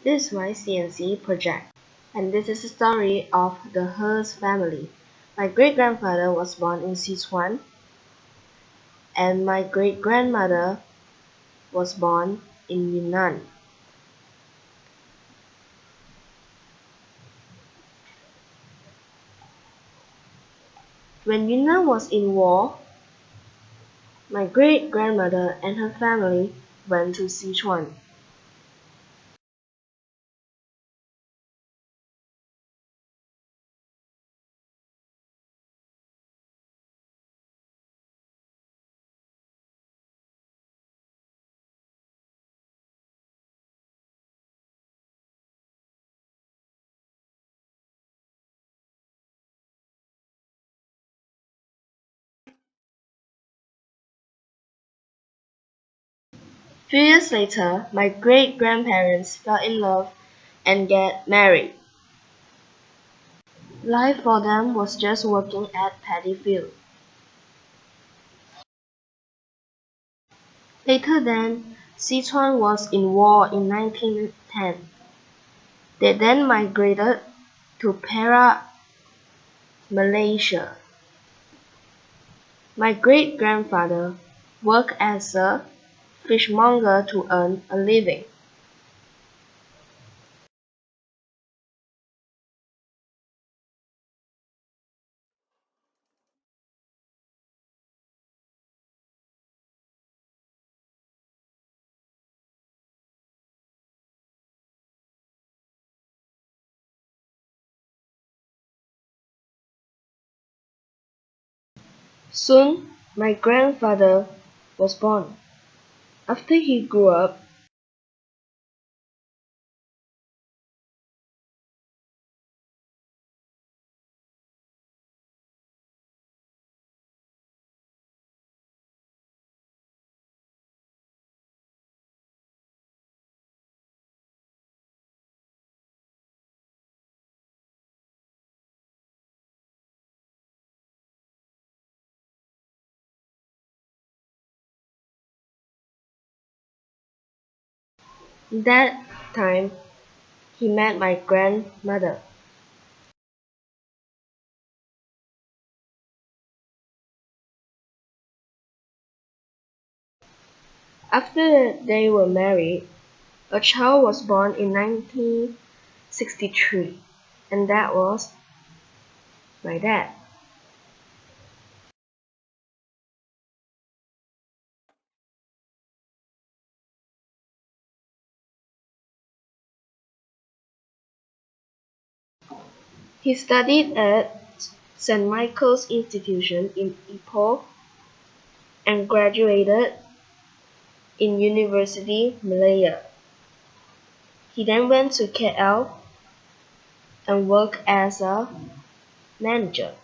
This is my CNC project, and this is the story of the Hearst family. My great-grandfather was born in Sichuan, and my great-grandmother was born in Yunnan. When Yunnan was in war, my great-grandmother and her family went to Sichuan. Few years later, my great-grandparents fell in love and get married. Life for them was just working at paddy field. Later then, Sichuan was in war in 1910. They then migrated to Perak, Malaysia. My great-grandfather worked as a fishmonger to earn a living. Soon, my grandfather was born. After he grew up, that time he met my grandmother. After they were married, a child was born in 1963, and that was my dad. He studied at Saint Michael's Institution in Ipoh and graduated in University Malaya. He then went to KL and worked as a manager.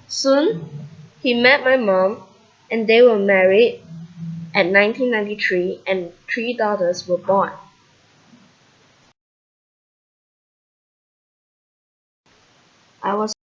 Soon, he met my mom and they were married at 1993 and 3 daughters were born. I was